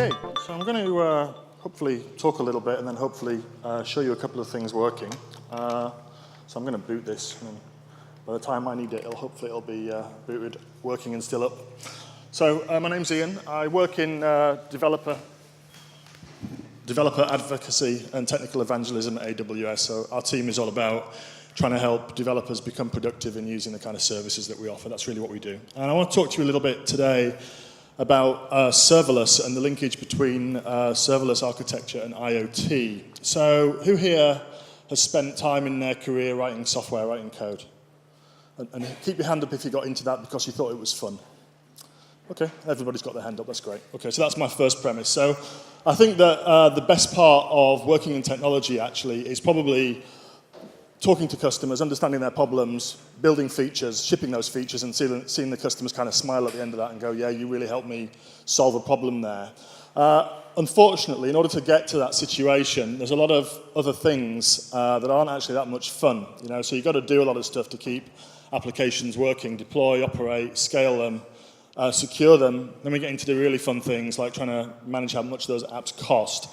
Okay, so I'm going to hopefully talk a little bit and then hopefully show you a couple of things working. So I'm going to boot this, and by the time I need it, hopefully it'll be booted, working and still up. So my name's Ian. I work in developer advocacy and technical evangelism at AWS. So our team is all about trying to help developers become productive in using the kind of services that we offer. That's really what we do. And I want to talk to you a little bit today about serverless and the linkage between serverless architecture and IoT. So who here has spent time in their career writing software, writing code? And keep your hand up if you got into that because you thought it was fun. Okay, everybody's got their hand up, that's great. Okay, so that's my first premise. So I think that the best part of working in technology actually is probably talking to customers, understanding their problems, building features, shipping those features, and seeing the customers kind of smile at the end of that and go, yeah, you really helped me solve a problem there. Unfortunately, in order to get to that situation, there's a lot of other things that aren't actually that much fun. So you've got to do a lot of stuff to keep applications working, deploy, operate, scale them, secure them. Then we get into the really fun things like trying to manage how much those apps cost.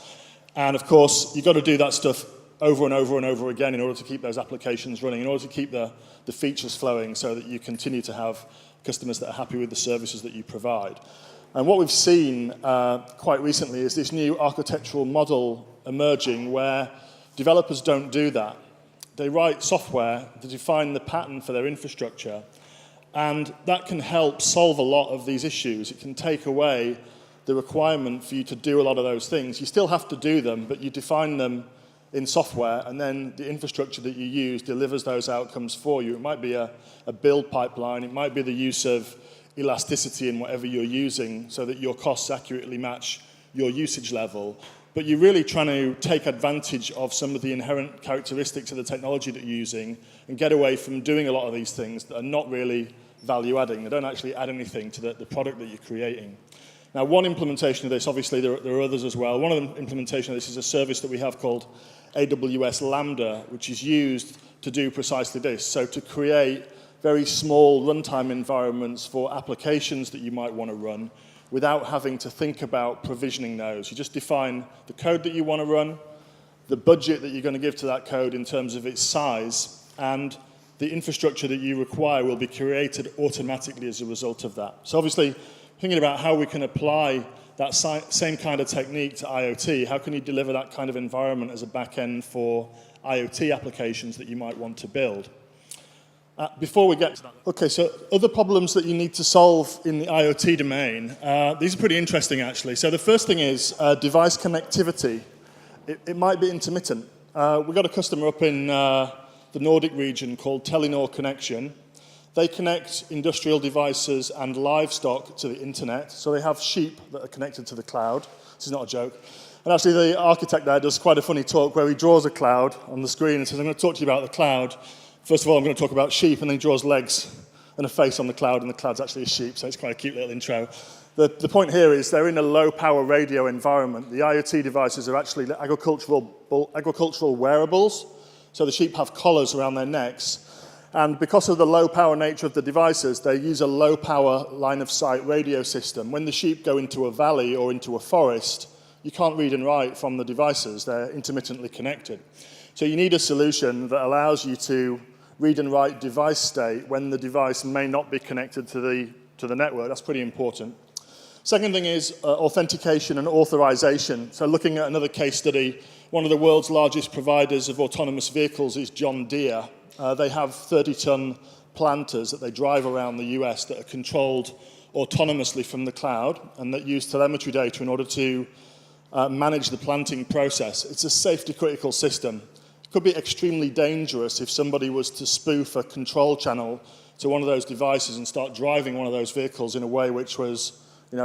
And of course, you've got to do that stuff over and over and over again in order to keep those applications running, in order to keep the features flowing so that you continue to have customers that are happy with the services that you provide. And what we've seen quite recently is this new architectural model emerging where developers don't do that. They write software to define the pattern for their infrastructure, and that can help solve a lot of these issues. It can take away the requirement for you to do a lot of those things. You still have to do them, but you define them in software, and then the infrastructure that you use delivers those outcomes for you. It might be a build pipeline, it might be the use of elasticity in whatever you're using so that your costs accurately match your usage level. But you're really trying to take advantage of some of the inherent characteristics of the technology that you're using and get away from doing a lot of these things that are not really value-adding. They don't actually add anything to the product that you're creating. Now, one implementation of this, obviously there are others as well. One of the implementation of this is a service that we have called AWS Lambda, which is used to do precisely this. So to create very small runtime environments for applications that you might want to run without having to think about provisioning those. You just define the code that you want to run, the budget that you're going to give to that code in terms of its size, and the infrastructure that you require will be created automatically as a result of that. So obviously, thinking about how we can apply that same kind of technique to IoT, how can you deliver that kind of environment as a back-end for IoT applications that you might want to build? Before we get to that, okay, so other problems that you need to solve in the IoT domain, these are pretty interesting actually. So the first thing is device connectivity. It might be intermittent. We've got a customer up in the Nordic region called Telenor Connection. They connect industrial devices and livestock to the internet. So they have sheep that are connected to the cloud. This is not a joke. And actually the architect there does quite a funny talk where he draws a cloud on the screen and says, I'm going to talk to you about the cloud. First of all, I'm going to talk about sheep, and then he draws legs and a face on the cloud, and the cloud's actually a sheep, so it's quite a cute little intro. The point here is they're in a low-power radio environment. The IoT devices are actually agricultural wearables, so the sheep have collars around their necks. And because of the low-power nature of the devices, they use a low-power line-of-sight radio system. When the sheep go into a valley or into a forest, you can't read and write from the devices. They're intermittently connected. So you need a solution that allows you to read and write device state when the device may not be connected to the network. That's pretty important. Second thing is authentication and authorization. So looking at another case study, one of the world's largest providers of autonomous vehicles is John Deere. They have 30-ton planters that they drive around the US that are controlled autonomously from the cloud and that use telemetry data in order to manage the planting process. It's a safety-critical system. It could be extremely dangerous if somebody was to spoof a control channel to one of those devices and start driving one of those vehicles in a way which was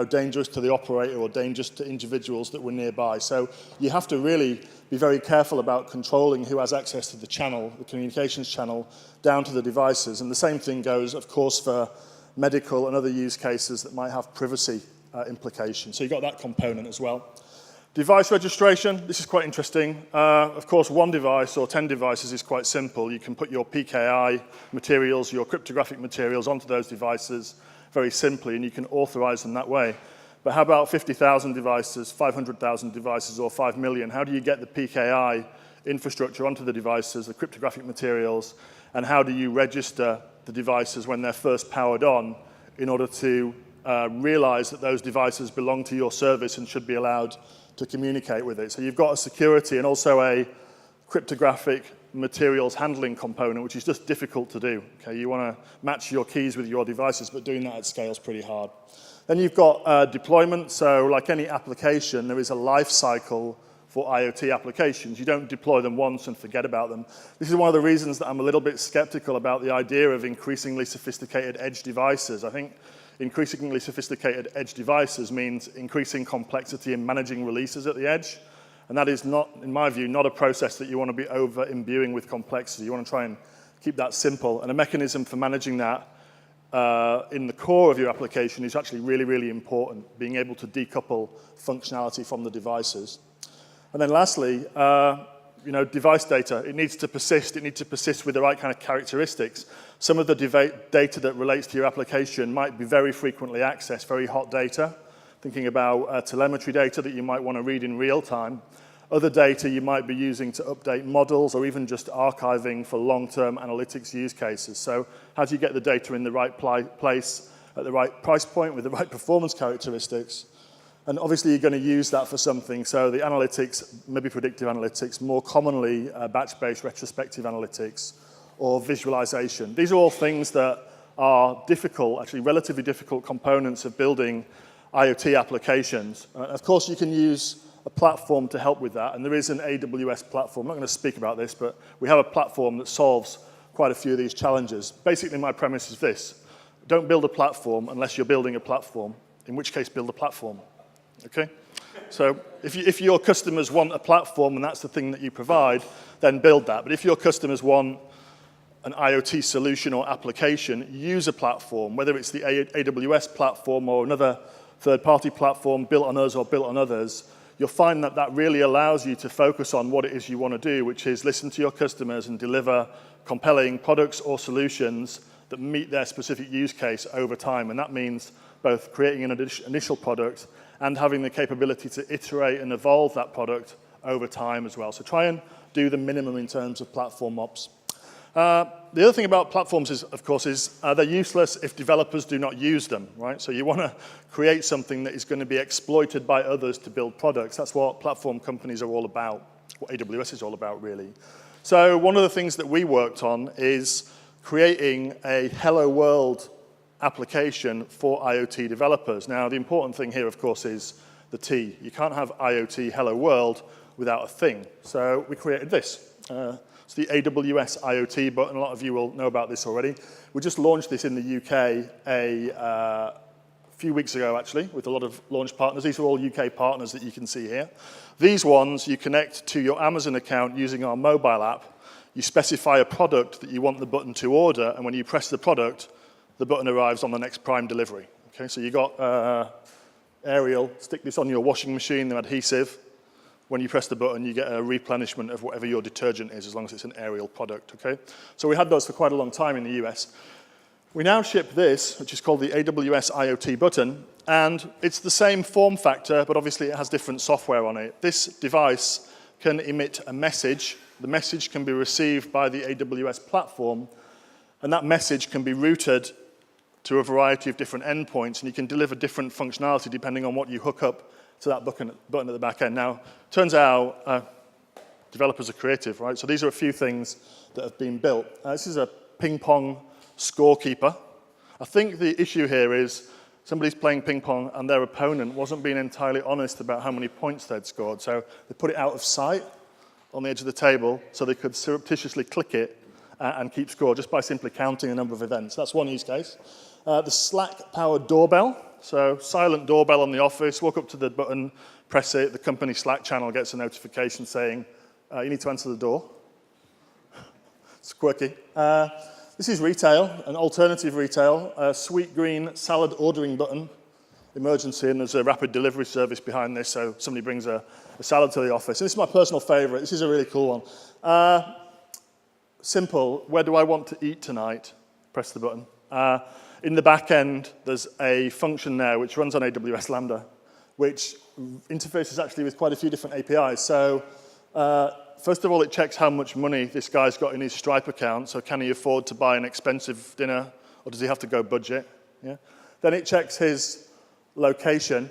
dangerous to the operator or dangerous to individuals that were nearby. So you have to really be very careful about controlling who has access to the channel, the communications channel, down to the devices. And the same thing goes, of course, for medical and other use cases that might have privacy implications. So you've got that component as well. Device registration, this is quite interesting. Of course, one device or 10 devices is quite simple. You can put your PKI materials, your cryptographic materials onto those devices very simply, and you can authorize them that way. But how about 50,000 devices, 500,000 devices, or 5 million? How do you get the PKI infrastructure onto the devices, the cryptographic materials, and how do you register the devices when they're first powered on in order to realize that those devices belong to your service and should be allowed to communicate with it? So you've got a security and also a cryptographic materials handling component, which is just difficult to do. Okay, you want to match your keys with your devices, but doing that at scale is pretty hard. Then you've got deployment. So like any application, there is a life cycle for IoT applications. You don't deploy them once and forget about them. This is one of the reasons that I'm a little bit skeptical about the idea of increasingly sophisticated edge devices. I think increasingly sophisticated edge devices means increasing complexity in managing releases at the edge. And that is not, in my view, not a process that you want to be over-imbuing with complexity. You want to try and keep that simple. And a mechanism for managing that in the core of your application is actually really, really important, being able to decouple functionality from the devices. And then lastly, device data. It needs to persist. It needs to persist with the right kind of characteristics. Some of the data that relates to your application might be very frequently accessed, very hot data. Thinking about telemetry data that you might want to read in real time. Other data you might be using to update models or even just archiving for long-term analytics use cases. So how do you get the data in the right place at the right price point with the right performance characteristics? And obviously you're going to use that for something. So the analytics, maybe predictive analytics, more commonly batch-based retrospective analytics or visualization. These are all things that are difficult, actually relatively difficult components of building IoT applications. Of course, you can use a platform to help with that, and there is an AWS platform. I'm not going to speak about this, but we have a platform that solves quite a few of these challenges. Basically, my premise is this. Don't build a platform unless you're building a platform, in which case build a platform, okay? So if your customers want a platform and that's the thing that you provide, then build that. But if your customers want an IoT solution or application, use a platform, whether it's the AWS platform or another third-party platform built on us or built on others. You'll find that that really allows you to focus on what it is you want to do, which is listen to your customers and deliver compelling products or solutions that meet their specific use case over time. And that means both creating an initial product and having the capability to iterate and evolve that product over time as well. So try and do the minimum in terms of platform ops. The other thing about platforms is, of course, they're useless if developers do not use them, right? So you want to create something that is going to be exploited by others to build products. That's what platform companies are all about, what AWS is all about, really. So one of the things that we worked on is creating a Hello World application for IoT developers. Now, the important thing here, of course, is the T. You can't have IoT Hello World without a thing. So we created this. It's the AWS IoT button. A lot of you will know about this already. We just launched this in the UK a few weeks ago, actually, with a lot of launch partners. These are all UK partners that you can see here. These ones you connect to your Amazon account using our mobile app. You specify a product that you want the button to order, and when you press the product, the button arrives on the next Prime delivery. Okay, so you got Ariel, stick this on your washing machine, the adhesive. When you press the button, you get a replenishment of whatever your detergent is, as long as it's an Ariel product, okay? So we had those for quite a long time in the US. We now ship this, which is called the AWS IoT button, and it's the same form factor, but obviously it has different software on it. This device can emit a message. The message can be received by the AWS platform, and that message can be routed to a variety of different endpoints, and you can deliver different functionality depending on what you hook up to that button at the back end. Now, turns out developers are creative, right? So these are a few things that have been built. This is a ping pong scorekeeper. I think the issue here is somebody's playing ping pong and their opponent wasn't being entirely honest about how many points they'd scored. So they put it out of sight on the edge of the table so they could surreptitiously click it and keep score just by simply counting the number of events. That's one use case. The Slack-powered doorbell. So silent doorbell in the office, walk up to the button, press it, the company Slack channel gets a notification saying, you need to answer the door. It's quirky. This is retail, an alternative retail, a sweet green salad ordering button, emergency, and there's a rapid delivery service behind this, so somebody brings a salad to the office. And this is my personal favorite. This is a really cool one. Simple, where do I want to eat tonight? Press the button. In the back end, there's a function there which runs on AWS Lambda, which interfaces actually with quite a few different APIs. So first of all, it checks how much money this guy's got in his Stripe account. So can he afford to buy an expensive dinner, or does he have to go budget? Yeah. Then it checks his location,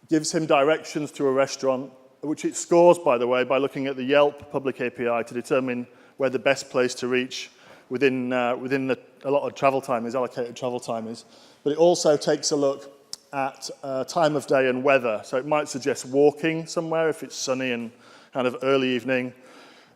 gives him directions to a restaurant, which it scores, by the way, by looking at the Yelp public API to determine where the best place to reach within a lot of travel time is, allocated travel time is. But it also takes a look at time of day and weather. So it might suggest walking somewhere if it's sunny and kind of early evening.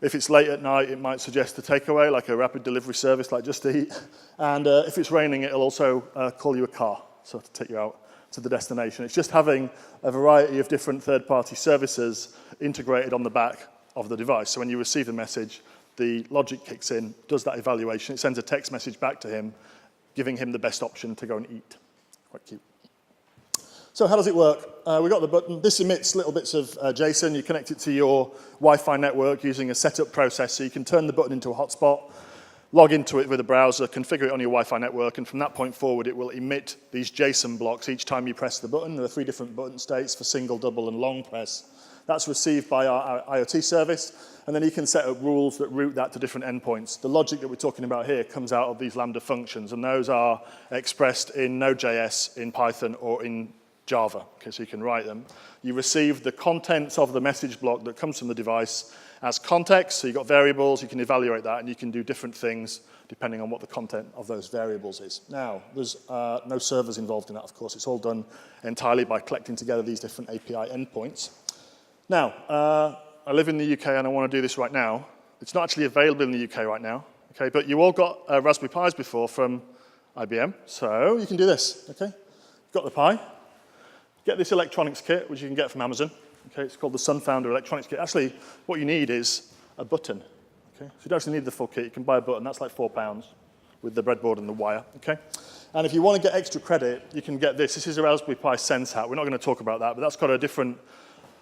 If it's late at night, it might suggest a takeaway, like a rapid delivery service like Just Eat. And if it's raining, it'll also call you a car, so to take you out to the destination. It's just having a variety of different third-party services integrated on the back of the device. So when you receive the message, the logic kicks in, does that evaluation. It sends a text message back to him, giving him the best option to go and eat. Quite cute. So how does it work? We've got the button. This emits little bits of JSON. You connect it to your Wi-Fi network using a setup process. So you can turn the button into a hotspot, log into it with a browser, configure it on your Wi-Fi network, and from that point forward, it will emit these JSON blocks each time you press the button. There are 3 different button states for single, double, and long press. That's received by our IoT service, and then you can set up rules that route that to different endpoints. The logic that we're talking about here comes out of these Lambda functions, and those are expressed in Node.js, in Python, or in Java, okay, so you can write them. You receive the contents of the message block that comes from the device as context, so you've got variables, you can evaluate that, and you can do different things depending on what the content of those variables is. Now, there's no servers involved in that, of course. It's all done entirely by collecting together these different API endpoints. Now, I live in the UK and I want to do this right now. It's not actually available in the UK right now, okay, but you all got Raspberry Pis before from IBM, so you can do this, okay? You've got the Pi. Get this electronics kit, which you can get from Amazon. Okay, it's called the Sunfounder Electronics Kit. Actually, what you need is a button. Okay, so you don't actually need the full kit. You can buy a button. That's like £4 with the breadboard and the wire. Okay, and if you want to get extra credit, you can get this. This is a Raspberry Pi Sense hat. We're not going to talk about that, but that's got a different,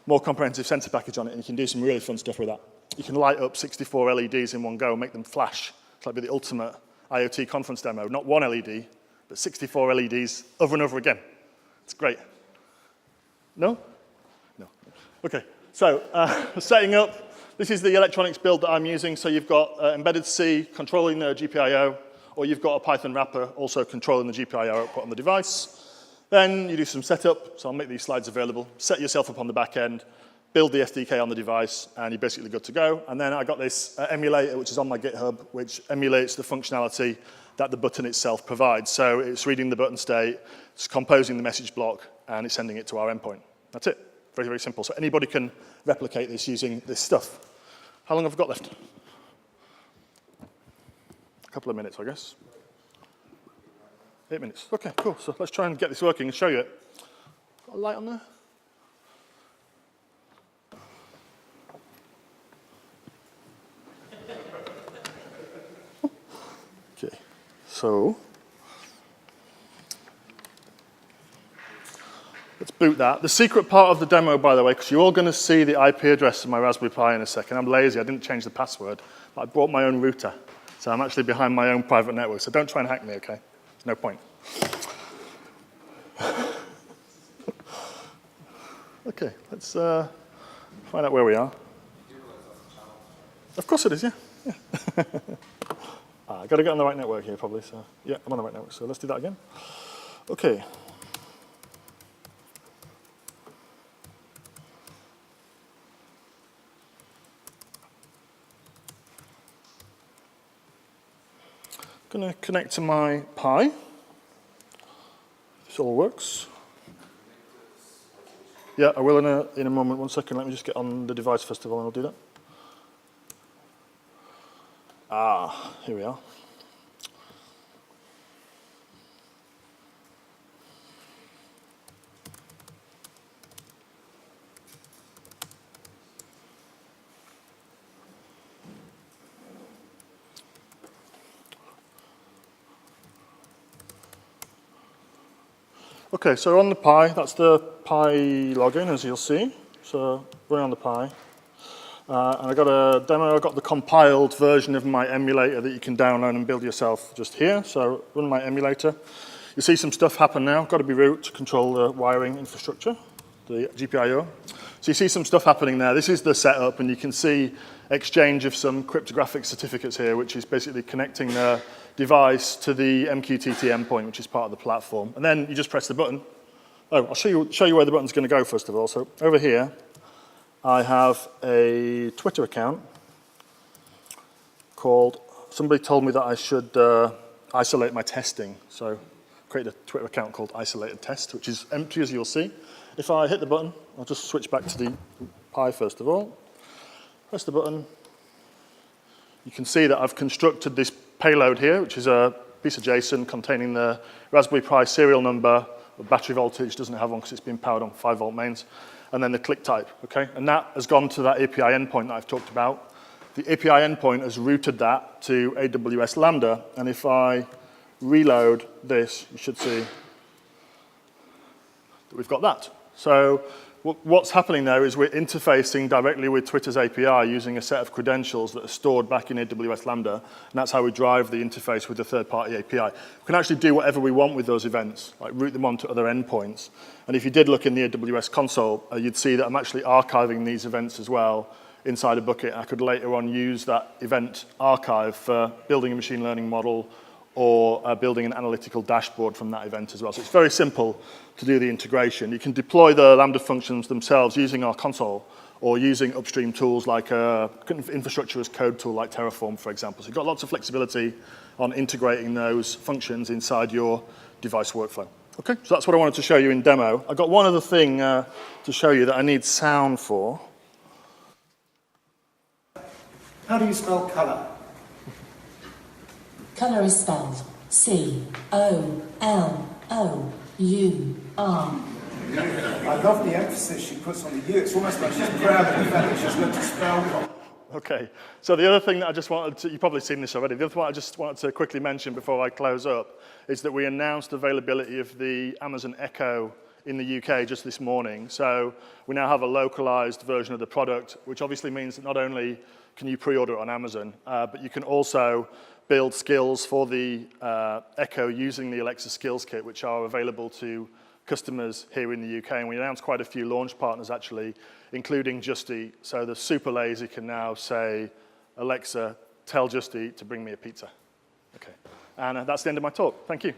more comprehensive sensor package on it, and you can do some really fun stuff with that. You can light up 64 LEDs in one go and make them flash. It's like the ultimate IoT conference demo. Not one LED, but 64 LEDs over and over again. It's great. No? No. Okay, so setting up, this is the electronics build that I'm using. So you've got embedded C controlling the GPIO, or you've got a Python wrapper also controlling the GPIO output on the device. Then you do some setup, so I'll make these slides available. Set yourself up on the back end, build the SDK on the device, and you're basically good to go. And then I got this emulator, which is on my GitHub, which emulates the functionality that the button itself provides. So it's reading the button state, it's composing the message block, and it's sending it to our endpoint. That's it. Very, very simple. So anybody can replicate this using this stuff. How long have I got left? A couple of minutes, I guess. 8 minutes. Okay, cool. So let's try and get this working and show you it. Got a light on there? Okay, so let's boot that. The secret part of the demo, by the way, because you're all going to see the IP address of my Raspberry Pi in a second. I'm lazy. I didn't change the password. But I brought my own router. So I'm actually behind my own private network. So don't try and hack me, okay? There's no point. Okay, let's find out where we are. Of course it is, yeah. I've got to get on the right network here, probably. So yeah, I'm on the right network. So let's do that again. Okay. Going to connect to my Pi. This all works. Yeah, I will in a moment. 1 second. Let me just get on the device first of all, and I'll do that. Here we are. Okay, so on the Pi, that's the Pi login, as you'll see. So running on the Pi. And I got a demo, I got the compiled version of my emulator that you can download and build yourself just here. So run my emulator. You see some stuff happen now. Got to be root to control the wiring infrastructure, the GPIO. So you see some stuff happening there. This is the setup, and you can see exchange of some cryptographic certificates here, which is basically connecting the device to the MQTT endpoint, which is part of the platform. And then you just press the button. Oh, I'll show you where the button's going to go first of all. So over here, I have a Twitter account called, somebody told me that I should isolate my testing. So create a Twitter account called isolated test, which is empty as you'll see. If I hit the button, I'll just switch back to the Pi first of all. Press the button. You can see that I've constructed this payload here, which is a piece of JSON containing the Raspberry Pi serial number, the battery voltage, doesn't have one because it's been powered on 5-volt mains, and then the click type, okay? And that has gone to that API endpoint that I've talked about. The API endpoint has routed that to AWS Lambda, and if I reload this, you should see that we've got that. So what's happening there is we're interfacing directly with Twitter's API using a set of credentials that are stored back in AWS Lambda, and that's how we drive the interface with the third-party API. We can actually do whatever we want with those events, like route them onto other endpoints. And if you did look in the AWS console, you'd see that I'm actually archiving these events as well inside a bucket. I could later on use that event archive for building a machine learning model or building an analytical dashboard from that event as well. So it's very simple to do the integration. You can deploy the Lambda functions themselves using our console or using upstream tools like infrastructure as code tool like Terraform, for example. So you've got lots of flexibility on integrating those functions inside your device workflow. Okay, so that's what I wanted to show you in demo. I've got one other thing to show you that I need sound for. How do you spell colour? Colour is spelled C-O-L-O-U-R. I love the emphasis she puts on the U. It's almost like she's proud of the fact that she's learned to spell wrong. Okay, so the other thing that I just wanted to, you've probably seen this already, the other one I just wanted to quickly mention before I close up is that we announced availability of the Amazon Echo in the UK just this morning. So we now have a localized version of the product, which obviously means that not only can you pre-order it on Amazon, but you can also build skills for the Echo using the Alexa Skills Kit, which are available to customers here in the UK. And we announced quite a few launch partners, actually, including Just Eat. So the super lazy can now say, Alexa, tell Just Eat to bring me a pizza. Okay, and that's the end of my talk. Thank you.